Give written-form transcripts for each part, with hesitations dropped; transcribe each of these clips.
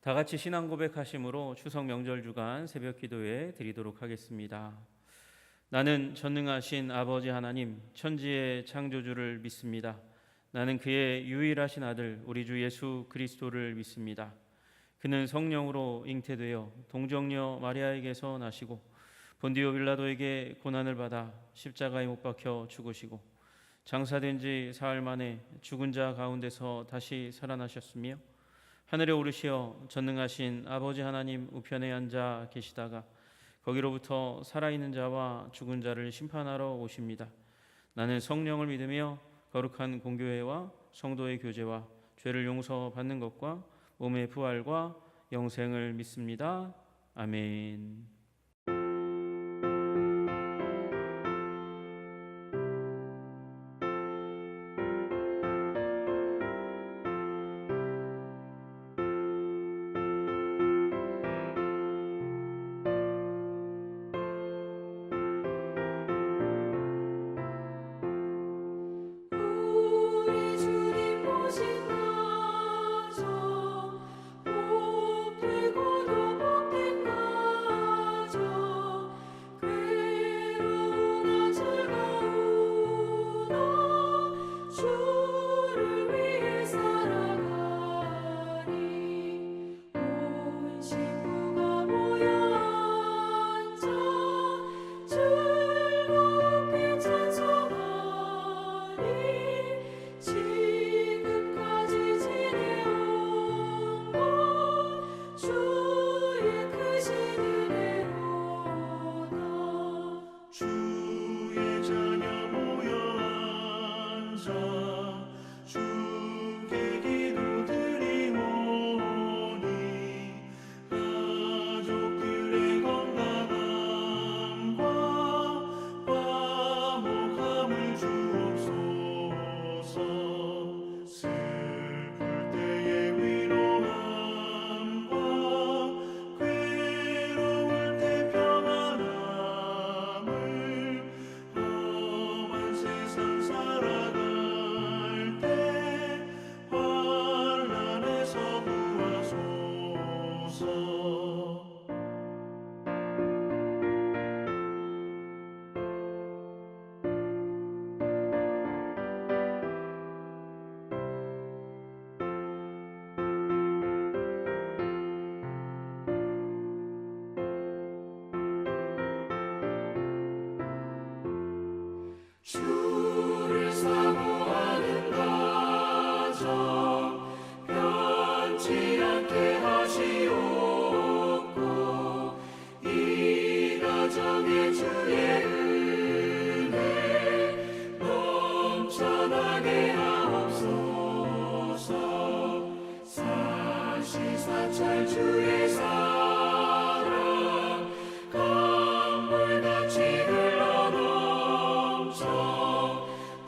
다 같이 신앙 고백하심으로 추석 명절 주간 새벽 기도에 드리도록 하겠습니다. 나는 전능하신 아버지 하나님, 천지의 창조주를 믿습니다. 나는 그의 유일하신 아들 우리 주 예수 그리스도를 믿습니다. 그는 성령으로 잉태되어 동정녀 마리아에게서 나시고 본디오 빌라도에게 고난을 받아 십자가에 못 박혀 죽으시고 장사된 지 사흘 만에 죽은 자 가운데서 다시 살아나셨으며 하늘에 오르시어 전능하신 아버지 하나님 우편에 앉아 계시다가 거기로부터 살아있는 자와 죽은 자를 심판하러 오십니다. 나는 성령을 믿으며 거룩한 공교회와 성도의 교제와 죄를 용서받는 것과 몸의 부활과 영생을 믿습니다. 아멘. 주를 사모하는 가정 변치 않게 하시옵고 이 가정에 주의 은혜 넘쳐나게 하옵소서. 사시사철 주의 사랑 강물같이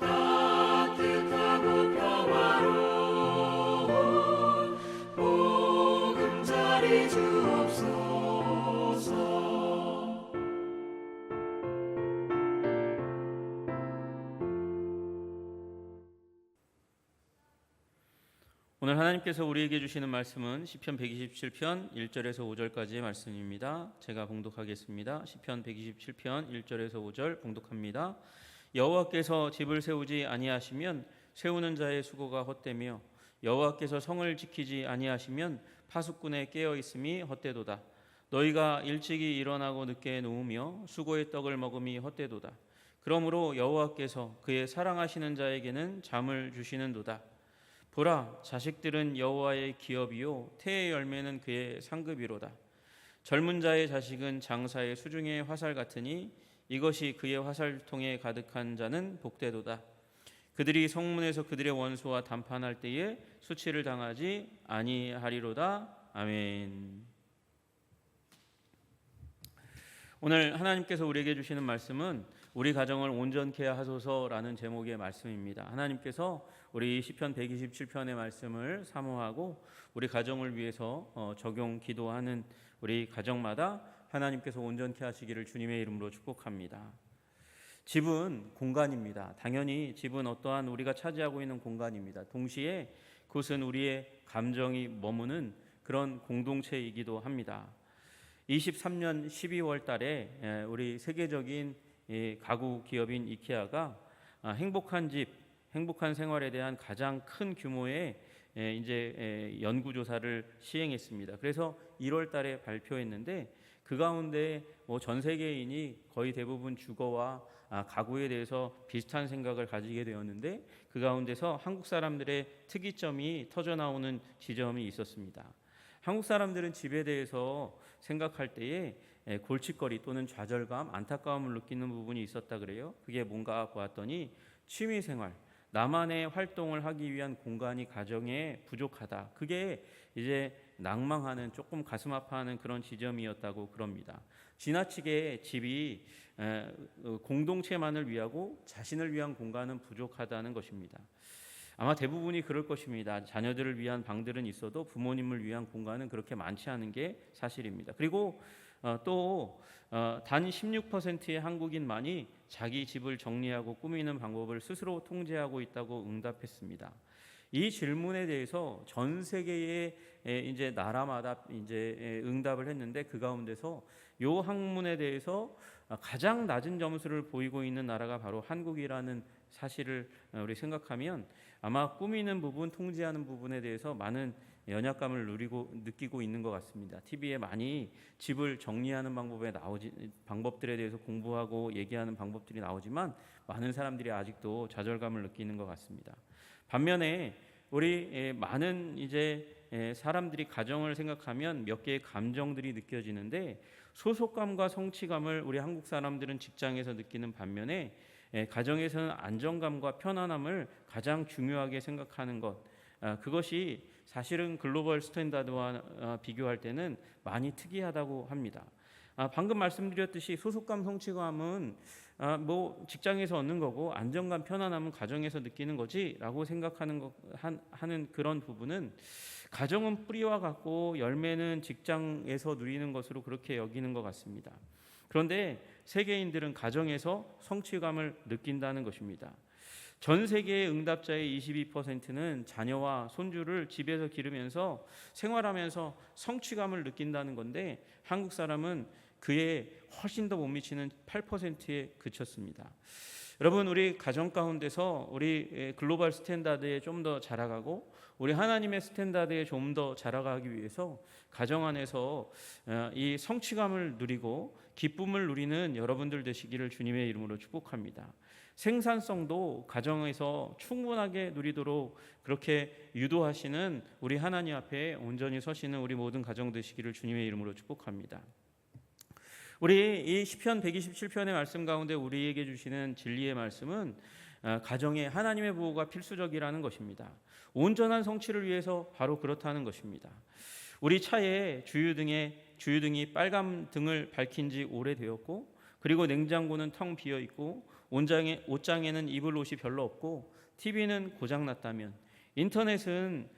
따뜻하고 평화로운 보금자리 주옵소서. 오늘 하나님께서 우리에게 주시는 말씀은 시편 127편 1절에서 5절까지의 말씀입니다. 제가 봉독하겠습니다. 시편 127편 1절에서 5절 봉독합니다. 여호와께서 집을 세우지 아니하시면 세우는 자의 수고가 헛되며 여호와께서 성을 지키지 아니하시면 파수꾼의 깨어 있음이 헛되도다. 너희가 일찍이 일어나고 늦게 누우며 수고의 떡을 먹음이 헛되도다. 그러므로 여호와께서 그의 사랑하시는 자에게는 잠을 주시는도다. 보라, 자식들은 여호와의 기업이요 태의 열매는 그의 상급이로다. 젊은 자의 자식은 장사의 수중의 화살 같으니 이것이 그의 화살통에 가득한 자는 복되도다. 그들이 성문에서 그들의 원수와 담판할 때에 수치를 당하지 아니하리로다. 아멘. 오늘 하나님께서 우리에게 주시는 말씀은 우리 가정을 온전케 하소서라는 제목의 말씀입니다. 하나님께서 우리 시편 127편의 말씀을 사모하고 우리 가정을 위해서 적용 기도하는 우리 가정마다 하나님께서 온전케 하시기를 주님의 이름으로 축복합니다. 집은 공간입니다. 당연히 집은 어떠한 우리가 차지하고 있는 공간입니다. 동시에 그것은 우리의 감정이 머무는 그런 공동체이기도 합니다. 23년 12월 달에 우리 세계적인 가구 기업인 이케아가 행복한 집, 행복한 생활에 대한 가장 큰 규모의 이제 연구조사를 시행했습니다. 그래서 1월 달에 발표했는데 그 가운데 뭐 전 세계인이 거의 대부분 주거와 가구에 대해서 비슷한 생각을 가지게 되었는데 그 가운데서 한국 사람들의 특이점이 터져 나오는 지점이 있었습니다. 한국 사람들은 집에 대해서 생각할 때에 골칫거리 또는 좌절감, 안타까움을 느끼는 부분이 있었다 그래요. 그게 뭔가 보았더니 취미생활, 나만의 활동을 하기 위한 공간이 가정에 부족하다. 그게 이제 낭망하는 조금 가슴 아파하는 그런 지점이었다고 그럽니다. 지나치게 집이 공동체만을 위하고 자신을 위한 공간은 부족하다는 것입니다. 아마 대부분이 그럴 것입니다. 자녀들을 위한 방들은 있어도 부모님을 위한 공간은 그렇게 많지 않은 게 사실입니다. 그리고 또 단 16%의 한국인만이 자기 집을 정리하고 꾸미는 방법을 스스로 통제하고 있다고 응답했습니다. 이 질문에 대해서 전 세계의 이제 나라마다 이제 응답을 했는데 그 가운데서 요 학문에 대해서 가장 낮은 점수를 보이고 있는 나라가 바로 한국이라는 사실을 우리 생각하면 아마 꾸미는 부분, 통제하는 부분에 대해서 많은 연약감을 느끼고 있는 것 같습니다. TV에 많이 집을 정리하는 방법들에 대해서 공부하고 얘기하는 방법들이 나오지만 많은 사람들이 아직도 좌절감을 느끼는 것 같습니다. 반면에 우리 많은 이제 사람들이 가정을 생각하면 몇 개의 감정들이 느껴지는데 소속감과 성취감을 우리 한국 사람들은 직장에서 느끼는 반면에 가정에서는 안정감과 편안함을 가장 중요하게 생각하는 것, 그것이 사실은 글로벌 스탠다드와 비교할 때는 많이 특이하다고 합니다. 방금 말씀드렸듯이 소속감, 성취감은 뭐 직장에서 얻는 거고 안정감, 편안함은 가정에서 느끼는 거지라고 생각하는 하는 그런 부분은 가정은 뿌리와 같고 열매는 직장에서 누리는 것으로 그렇게 여기는 것 같습니다. 그런데 세계인들은 가정에서 성취감을 느낀다는 것입니다. 전 세계의 응답자의 22%는 자녀와 손주를 집에서 기르면서 생활하면서 성취감을 느낀다는 건데 한국 사람은 그에 훨씬 더 못 미치는 8%에 그쳤습니다. 여러분, 우리 가정 가운데서 우리 글로벌 스탠다드에 좀 더 자라가고 우리 하나님의 스탠다드에 좀 더 자라가기 위해서 가정 안에서 이 성취감을 누리고 기쁨을 누리는 여러분들 되시기를 주님의 이름으로 축복합니다. 생산성도 가정에서 충분하게 누리도록 그렇게 유도하시는 우리 하나님 앞에 온전히 서시는 우리 모든 가정 되시기를 주님의 이름으로 축복합니다. 우리 이 시편 127편의 말씀 가운데 우리에게 주시는 진리의 말씀은 가정에 하나님의 보호가 필수적이라는 것입니다. 온전한 성취를 위해서 바로 그렇다는 것입니다. 우리 차에 주유등이 빨간 등을 밝힌 지 오래되었고 그리고 냉장고는 텅 비어 있고 옷장에는 입을 옷이 별로 없고 TV는 고장났다면 인터넷은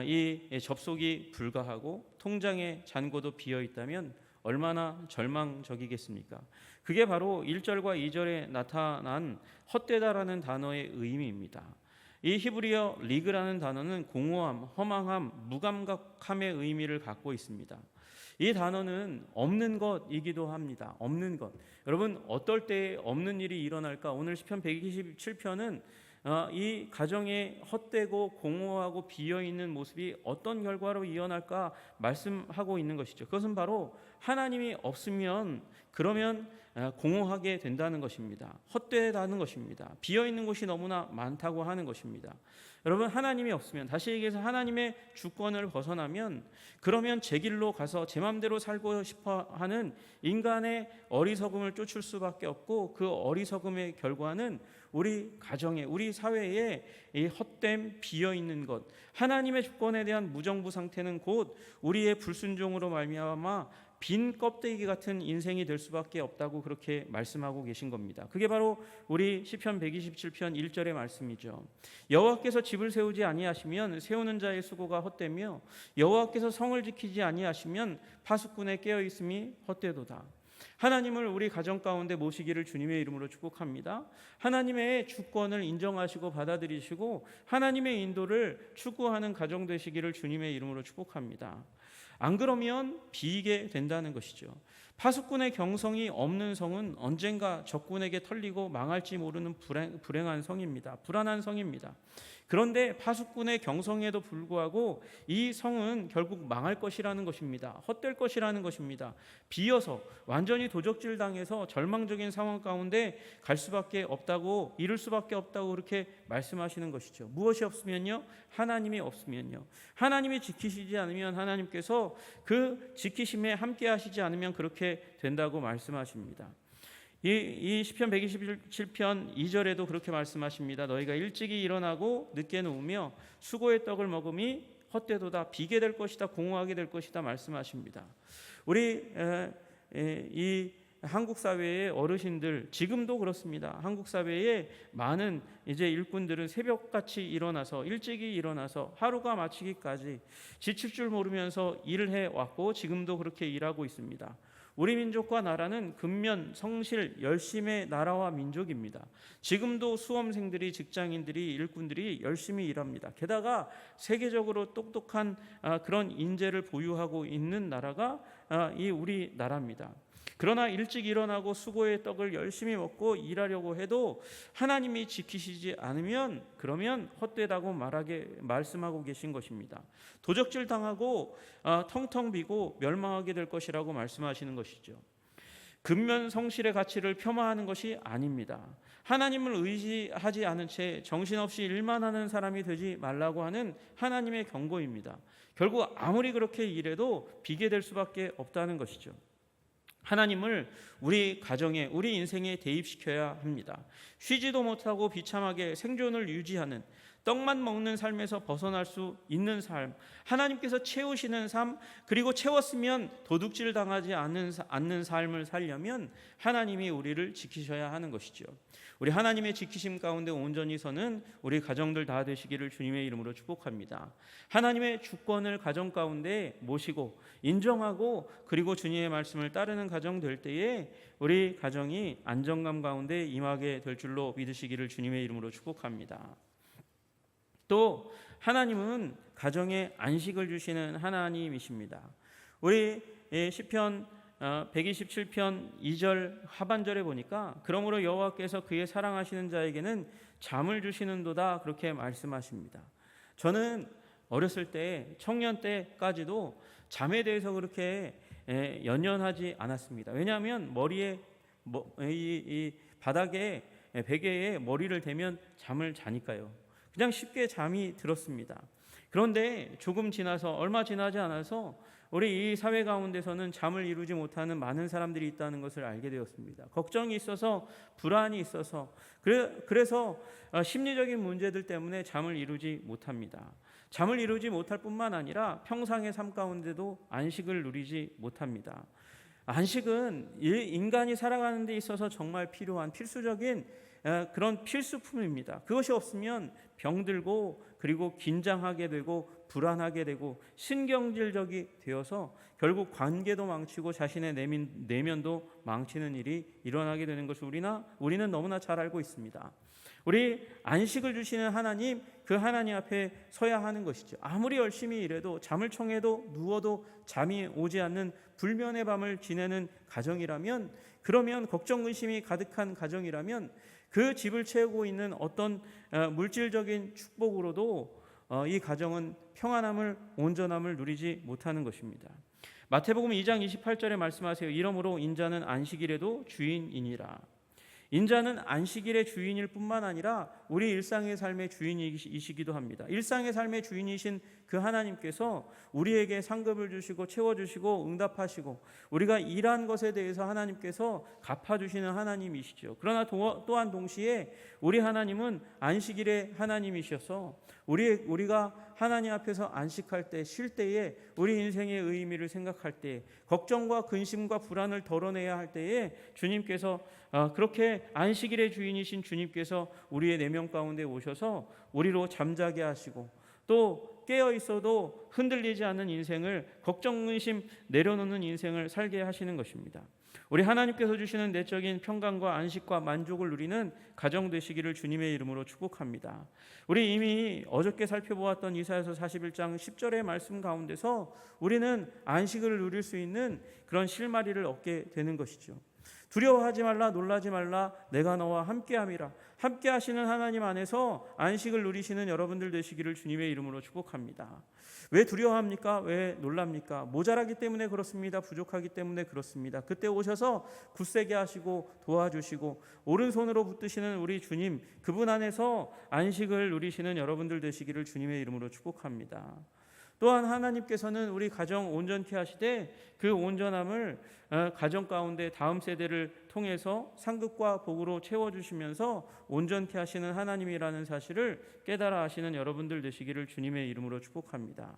이 접속이 불가하고 통장에 잔고도 비어 있다면 얼마나 절망적이겠습니까? 그게 바로 1절과 2절에 나타난 헛되다라는 단어의 의미입니다. 이 히브리어 리그라는 단어는 공허함, 허망함, 무감각함의 의미를 갖고 있습니다. 이 단어는 없는 것이기도 합니다. 없는 것. 여러분, 어떨 때 없는 일이 일어날까? 오늘 시편 127편은 이 가정에 헛되고 공허하고 비어있는 모습이 어떤 결과로 이어날까 말씀하고 있는 것이죠. 그것은 바로 하나님이 없으면 그러면 공허하게 된다는 것입니다. 헛되다는 것입니다. 비어있는 곳이 너무나 많다고 하는 것입니다. 여러분, 하나님이 없으면, 다시 얘기해서 하나님의 주권을 벗어나면 그러면 제 길로 가서 제 마음대로 살고 싶어 하는 인간의 어리석음을 쫓을 수밖에 없고 그 어리석음의 결과는 우리 가정에, 우리 사회에 이 헛됨, 비어있는 것, 하나님의 주권에 대한 무정부 상태는 곧 우리의 불순종으로 말미암아 빈 껍데기 같은 인생이 될 수밖에 없다고 그렇게 말씀하고 계신 겁니다. 그게 바로 우리 시편 127편 1절의 말씀이죠. 여호와께서 집을 세우지 아니하시면 세우는 자의 수고가 헛되며 여호와께서 성을 지키지 아니하시면 파수꾼의 깨어 있음이 헛되도다. 하나님을 우리 가정 가운데 모시기를 주님의 이름으로 축복합니다. 하나님의 주권을 인정하시고 받아들이시고 하나님의 인도를 추구하는 가정 되시기를 주님의 이름으로 축복합니다. 안 그러면 비이게 된다는 것이죠. 파수꾼의 경성이 없는 성은 언젠가 적군에게 털리고 망할지 모르는 불행한 성입니다. 불안한 성입니다. 그런데 파수꾼의 경성에도 불구하고 이 성은 결국 망할 것이라는 것입니다. 헛될 것이라는 것입니다. 비어서 완전히 도적질 당해서 절망적인 상황 가운데 갈 수밖에 없다고, 이룰 수밖에 없다고 그렇게 말씀하시는 것이죠. 무엇이 없으면요? 하나님이 없으면요. 하나님이 지키시지 않으면, 하나님께서 그 지키심에 함께 하시지 않으면 그렇게 된다고 말씀하십니다. 이 시편 127편 2절에도 그렇게 말씀하십니다. 너희가 일찍이 일어나고 늦게 누우며 수고의 떡을 먹음이 헛되도다. 비게 될 것이다. 공허하게 될 것이다 말씀하십니다. 우리 이 한국 사회의 어르신들 지금도 그렇습니다. 한국 사회에 많은 이제 일꾼들은 새벽같이 일어나서 일찍이 일어나서 하루가 마치기까지 지칠 줄 모르면서 일을 해왔고 지금도 그렇게 일하고 있습니다. 우리 민족과 나라는 근면, 성실, 열심의 나라와 민족입니다. 지금도 수험생들이, 직장인들이, 일꾼들이 열심히 일합니다. 게다가 세계적으로 똑똑한 그런 인재를 보유하고 있는 나라가 이 우리 나라입니다. 그러나 일찍 일어나고 수고의 떡을 열심히 먹고 일하려고 해도 하나님이 지키시지 않으면 그러면 헛되다고 말씀하고 계신 것입니다. 도적질 당하고 텅텅 비고 멸망하게 될 것이라고 말씀하시는 것이죠. 근면 성실의 가치를 폄하하는 것이 아닙니다. 하나님을 의지하지 않은 채 정신없이 일만 하는 사람이 되지 말라고 하는 하나님의 경고입니다. 결국 아무리 그렇게 일해도 비게 될 수밖에 없다는 것이죠. 하나님을 우리 가정에, 우리 인생에 대입시켜야 합니다. 쉬지도 못하고 비참하게 생존을 유지하는, 떡만 먹는 삶에서 벗어날 수 있는 삶, 하나님께서 채우시는 삶, 그리고 채웠으면 도둑질 당하지 않는 삶을 살려면 하나님이 우리를 지키셔야 하는 것이죠. 우리 하나님의 지키심 가운데 온전히 서는 우리 가정들 다 되시기를 주님의 이름으로 축복합니다. 하나님의 주권을 가정 가운데 모시고 인정하고 그리고 주님의 말씀을 따르는 가정 될 때에 우리 가정이 안정감 가운데 임하게 될 줄로 믿으시기를 주님의 이름으로 축복합니다. 또 하나님은 가정에 안식을 주시는 하나님이십니다. 우리 시편 127편 2절 하반절에 보니까 그러므로 여호와께서 그의 사랑하시는 자에게는 잠을 주시는도다 그렇게 말씀하십니다. 저는 어렸을 때 청년 때까지도 잠에 대해서 그렇게 연연하지 않았습니다. 왜냐하면 머리에 이 바닥에 베개에 머리를 대면 잠을 자니까요. 그냥 쉽게 잠이 들었습니다. 그런데 조금 지나서 얼마 지나지 않아서 우리 이 사회 가운데서는 잠을 이루지 못하는 많은 사람들이 있다는 것을 알게 되었습니다. 걱정이 있어서 불안이 있어서 그래서 심리적인 문제들 때문에 잠을 이루지 못합니다. 잠을 이루지 못할 뿐만 아니라 평상의 삶 가운데도 안식을 누리지 못합니다. 안식은 인간이 살아가는 데 있어서 정말 필요한 필수적인 그런 필수품입니다. 그것이 없으면 병들고 그리고 긴장하게 되고 불안하게 되고 신경질적이 되어서 결국 관계도 망치고 자신의 내면도 망치는 일이 일어나게 되는 것을 우리는 너무나 잘 알고 있습니다. 우리 안식을 주시는 하나님, 그 하나님 앞에 서야 하는 것이죠. 아무리 열심히 일해도 잠을 청해도 누워도 잠이 오지 않는 불면의 밤을 지내는 가정이라면, 그러면 걱정 근심이 가득한 가정이라면 그 집을 채우고 있는 어떤 물질적인 축복으로도 이 가정은 평안함을, 온전함을 누리지 못하는 것입니다. 마태복음 2장 28절에 말씀하세요. 이러므로 인자는 안식일에도 주인이니라. 인자는 안식일의 주인일 뿐만 아니라 우리 일상의 삶의 주인이시기도 합니다. 일상의 삶의 주인이신 그 하나님께서 우리에게 상급을 주시고 채워주시고 응답하시고 우리가 일한 것에 대해서 하나님께서 갚아주시는 하나님이시죠. 그러나 또한 동시에 우리 하나님은 안식일의 하나님이셔서 우리가 하나님 앞에서 안식할 때, 쉴 때에 우리 인생의 의미를 생각할 때, 걱정과 근심과 불안을 덜어내야 할 때에 주님께서 그렇게 안식일의 주인이신 주님께서 우리의 내면 가운데 오셔서 우리로 잠자게 하시고 또 깨어 있어도 흔들리지 않는 인생을, 걱정 근심 내려놓는 인생을 살게 하시는 것입니다. 우리 하나님께서 주시는 내적인 평강과 안식과 만족을 누리는 가정 되시기를 주님의 이름으로 축복합니다. 우리 이미 어저께 살펴보았던 이사야서 41장 10절의 말씀 가운데서 우리는 안식을 누릴 수 있는 그런 실마리를 얻게 되는 것이죠. 두려워하지 말라, 놀라지 말라, 내가 너와 함께함이라. 함께 하시는 하나님 안에서 안식을 누리시는 여러분들 되시기를 주님의 이름으로 축복합니다. 왜 두려워합니까? 왜 놀랍니까? 모자라기 때문에 그렇습니다. 부족하기 때문에 그렇습니다. 그때 오셔서 굳세게 하시고 도와주시고 오른손으로 붙드시는 우리 주님, 그분 안에서 안식을 누리시는 여러분들 되시기를 주님의 이름으로 축복합니다. 또한 하나님께서는 우리 가정 온전케 하시되 그 온전함을 가정 가운데 다음 세대를 통해서 상급과 복으로 채워주시면서 온전케 하시는 하나님이라는 사실을 깨달아 하시는 여러분들 되시기를 주님의 이름으로 축복합니다.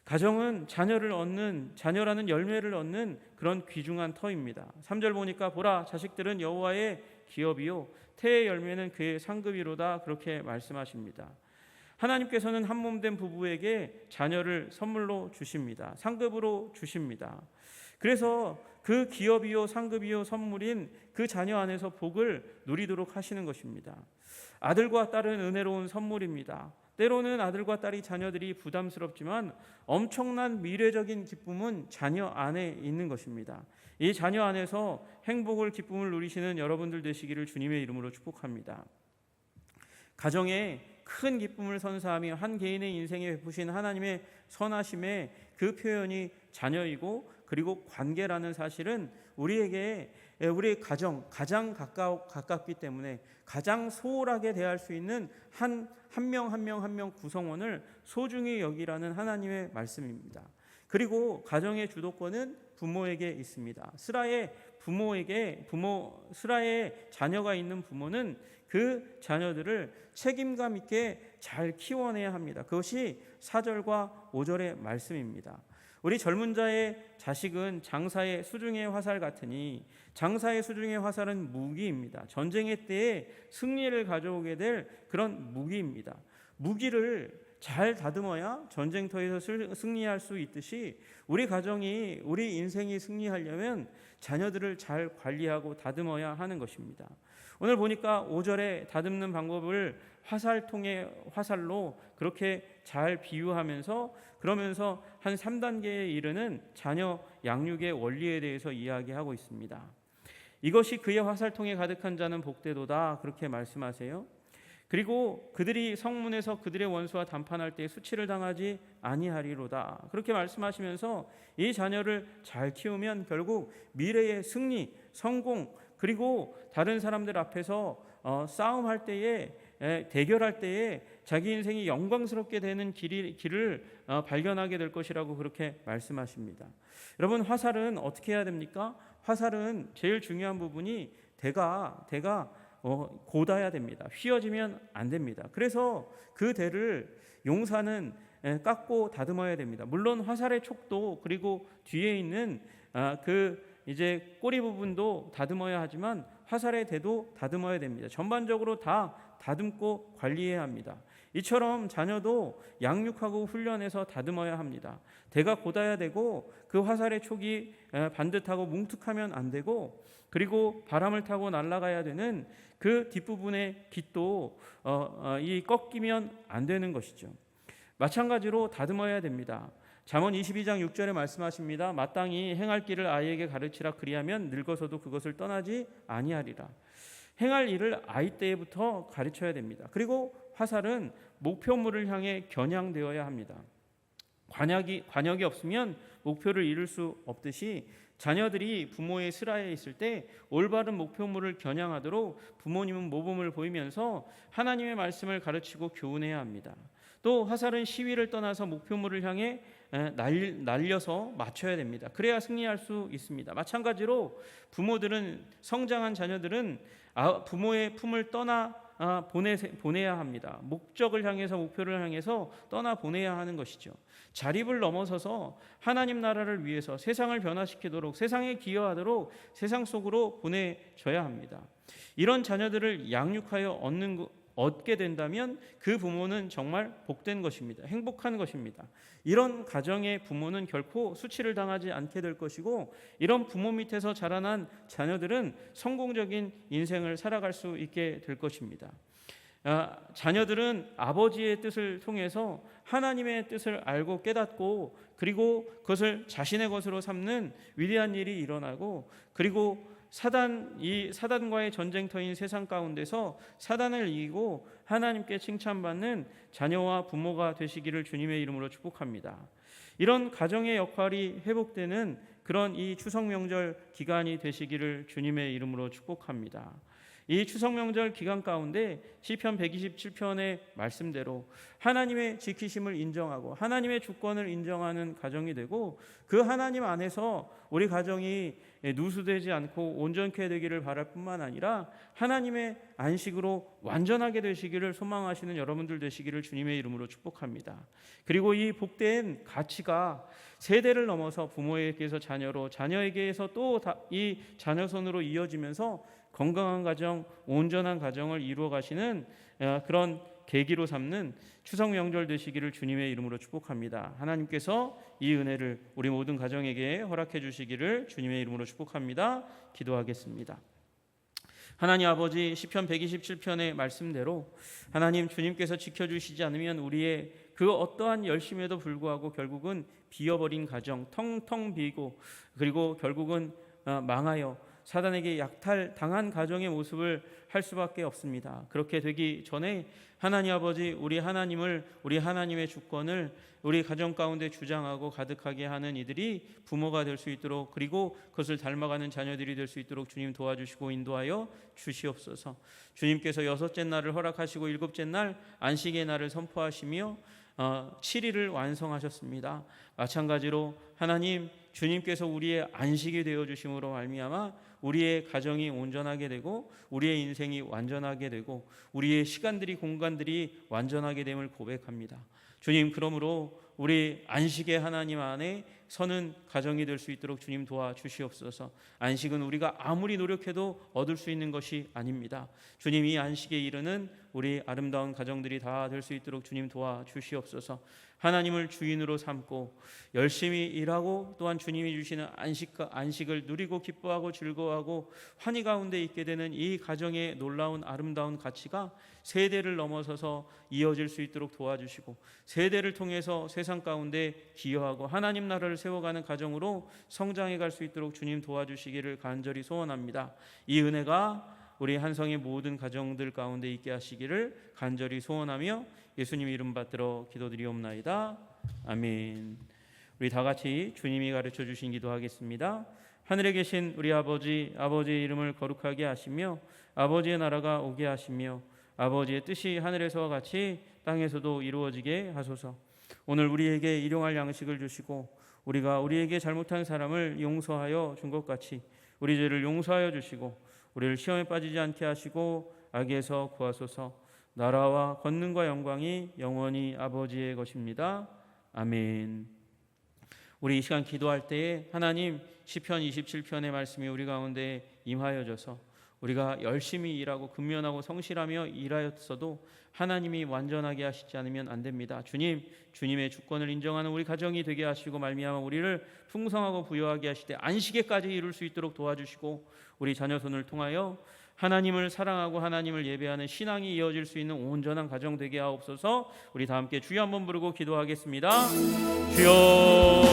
가정은 자녀라는 열매를 얻는 그런 귀중한 터입니다. 3절 보니까 보라, 자식들은 여호와의 기업이요 태의 열매는 그의 상급이로다, 그렇게 말씀하십니다. 하나님께서는 한몸된 부부에게 자녀를 선물로 주십니다. 상급으로 주십니다. 그래서 그 기업이요 상급이요 선물인 그 자녀 안에서 복을 누리도록 하시는 것입니다. 아들과 딸은 은혜로운 선물입니다. 때로는 아들과 딸이 자녀들이 부담스럽지만 엄청난 미래적인 기쁨은 자녀 안에 있는 것입니다. 이 자녀 안에서 행복을 기쁨을 누리시는 여러분들 되시기를 주님의 이름으로 축복합니다. 가정에 큰 기쁨을 선사하며 한 개인의 인생에 베푸신 하나님의 선하심의 그 표현이 자녀이고 그리고 관계라는 사실은 우리에게 우리 가장 가깝기 때문에 가장 소홀하게 대할 수 있는 한 명 한 명 구성원을 소중히 여기라는 하나님의 말씀입니다. 그리고 가정의 주도권은 부모에게 있습니다. 스라의 자녀가 있는 부모는 그 자녀들을 책임감 있게 잘 키워내야 합니다. 그것이 4절과 5절의 말씀입니다. 우리 젊은 자의 자식은 장사의 수중의 화살 같으니, 장사의 수중의 화살은 무기입니다. 전쟁의 때에 승리를 가져오게 될 그런 무기입니다. 무기를 잘 다듬어야 전쟁터에서 승리할 수 있듯이 우리 가정이, 우리 인생이 승리하려면 자녀들을 잘 관리하고 다듬어야 하는 것입니다. 오늘 보니까 5절에 다듬는 방법을 화살로 그렇게 잘 비유하면서 그러면서 한 3단계에 이르는 자녀 양육의 원리에 대해서 이야기하고 있습니다. 이것이 그의 화살통에 가득한 자는 복되도다, 그렇게 말씀하세요. 그리고 그들이 성문에서 그들의 원수와 담판할 때 수치를 당하지 아니하리로다, 그렇게 말씀하시면서 이 자녀를 잘 키우면 결국 미래의 승리, 성공, 그리고 다른 사람들 앞에서 싸움할 때에, 대결할 때에 자기 인생이 영광스럽게 되는 길을 발견하게 될 것이라고 그렇게 말씀하십니다. 여러분, 화살은 어떻게 해야 됩니까? 화살은 제일 중요한 부분이 대가 곧아야 됩니다. 휘어지면 안 됩니다. 그래서 그 대를 용사는 깎고 다듬어야 됩니다. 물론 화살의 촉도 그리고 뒤에 있는 이제 꼬리 부분도 다듬어야 하지만 화살의 대도 다듬어야 됩니다. 전반적으로 다 다듬고 관리해야 합니다. 이처럼 자녀도 양육하고 훈련해서 다듬어야 합니다. 대가 곧아야 되고 그 화살의 촉이 반듯하고 뭉툭하면 안 되고, 그리고 바람을 타고 날아가야 되는 그 뒷부분의 깃도 꺾이면 안 되는 것이죠. 마찬가지로 다듬어야 됩니다. 잠언 22장 6절에 말씀하십니다. 마땅히 행할 길을 아이에게 가르치라, 그리하면 늙어서도 그것을 떠나지 아니하리라. 행할 일을 아이 때부터 가르쳐야 됩니다. 그리고 화살은 목표물을 향해 겨냥되어야 합니다. 관역이 없으면 목표를 이룰 수 없듯이 자녀들이 부모의 슬하에 있을 때 올바른 목표물을 겨냥하도록 부모님은 모범을 보이면서 하나님의 말씀을 가르치고 교훈해야 합니다. 또 화살은 시위를 떠나서 목표물을 향해 날려서 맞춰야 됩니다. 그래야 승리할 수 있습니다. 마찬가지로 부모들은, 성장한 자녀들은 부모의 품을 떠나 보내야 합니다. 목적을 향해서, 목표를 향해서 떠나 보내야 하는 것이죠. 자립을 넘어서서 하나님 나라를 위해서 세상을 변화시키도록, 세상에 기여하도록 세상 속으로 보내줘야 합니다. 이런 자녀들을 양육하여 얻는 얻게 된다면 그 부모는 정말 복된 것입니다. 행복한 것입니다. 이런 가정의 부모는 결코 수치를 당하지 않게 될 것이고, 이런 부모 밑에서 자라난 자녀들은 성공적인 인생을 살아갈 수 있게 될 것입니다. 자녀들은 아버지의 뜻을 통해서 하나님의 뜻을 알고 깨닫고, 그리고 그것을 자신의 것으로 삼는 위대한 일이 일어나고, 그리고 사단과의 전쟁터인 세상 가운데서 사단을 이기고 하나님께 칭찬받는 자녀와 부모가 되시기를 주님의 이름으로 축복합니다. 이런 가정의 역할이 회복되는 그런 이 추석 명절 기간이 되시기를 주님의 이름으로 축복합니다. 이 추석 명절 기간 가운데 시편 127편의 말씀대로 하나님의 지키심을 인정하고 하나님의 주권을 인정하는 가정이 되고, 그 하나님 안에서 우리 가정이 누수되지 않고 온전케 되기를 바랄 뿐만 아니라 하나님의 안식으로 완전하게 되시기를 소망하시는 여러분들 되시기를 주님의 이름으로 축복합니다. 그리고 이 복된 가치가 세대를 넘어서 부모에게서 자녀로, 자녀에게서 또 이 자녀 손으로 이어지면서 건강한 가정, 온전한 가정을 이루어 가시는 그런 계기로 삼는 추석 명절 되시기를 주님의 이름으로 축복합니다. 하나님께서 이 은혜를 우리 모든 가정에게 허락해 주시기를 주님의 이름으로 축복합니다. 기도하겠습니다. 하나님 아버지, 시편 127편의 말씀대로 하나님 주님께서 지켜주시지 않으면 우리의 그 어떠한 열심에도 불구하고 결국은 비어버린 가정, 텅텅 비고, 그리고 결국은 망하여 사단에게 약탈당한 가정의 모습을 할 수밖에 없습니다. 그렇게 되기 전에 하나님 아버지, 우리 하나님의 주권을 우리 가정 가운데 주장하고 가득하게 하는 이들이 부모가 될 수 있도록, 그리고 그것을 닮아가는 자녀들이 될 수 있도록 주님 도와주시고 인도하여 주시옵소서. 주님께서 6째 날을 허락하시고 7째 날 안식의 날을 선포하시며 7일을 완성하셨습니다. 마찬가지로 하나님, 주님께서 우리의 안식이 되어 주심으로 말미암아 우리의 가정이 온전하게 되고 우리의 인생이 완전하게 되고 우리의 시간들이, 공간들이 완전하게 됨을 고백합니다. 주님, 그러므로 우리 안식의 하나님 안에 서는 가정이 될 수 있도록 주님 도와주시옵소서. 안식은 우리가 아무리 노력해도 얻을 수 있는 것이 아닙니다. 주님, 이 안식에 이르는 우리 아름다운 가정들이 다 될 수 있도록 주님 도와주시옵소서. 하나님을 주인으로 삼고 열심히 일하고 또한 주님이 주시는 안식을 누리고 기뻐하고 즐거워하고 환희 가운데 있게 되는 이 가정의 놀라운 아름다운 가치가 세대를 넘어서서 이어질 수 있도록 도와주시고, 세대를 통해서 세상 가운데 기여하고 하나님 나라를 세워가는 가정으로 성장해 갈 수 있도록 주님 도와주시기를 간절히 소원합니다. 이 은혜가 우리 한성의 모든 가정들 가운데 있게 하시기를 간절히 소원하며 예수님 이름 받들어 기도드리옵나이다. 아멘. 우리 다 같이 주님이 가르쳐 주신 기도하겠습니다. 하늘에 계신 우리 아버지, 아버지의 이름을 거룩하게 하시며 아버지의 나라가 오게 하시며 아버지의 뜻이 하늘에서와 같이 땅에서도 이루어지게 하소서. 오늘 우리에게 일용할 양식을 주시고 우리가 우리에게 잘못한 사람을 용서하여 준 것 같이 우리 죄를 용서하여 주시고 우리를 시험에 빠지지 않게 하시고 악에서 구하소서. 나라와 권능과 영광이 영원히 아버지의 것입니다. 아멘. 우리 이 시간 기도할 때에 하나님, 시편 27편의 말씀이 우리 가운데 임하여져서 우리가 열심히 일하고 근면하고 성실하며 일하였어도 하나님이 완전하게 하시지 않으면 안 됩니다. 주님의 주권을 인정하는 우리 가정이 되게 하시고 말미암아 우리를 풍성하고 부유하게 하시되 안식에까지 이룰 수 있도록 도와주시고 우리 자녀 손을 통하여 하나님을 사랑하고 하나님을 예배하는 신앙이 이어질 수 있는 온전한 가정 되게 하옵소서. 우리 다 함께 주여 한번 부르고 기도하겠습니다. 주여.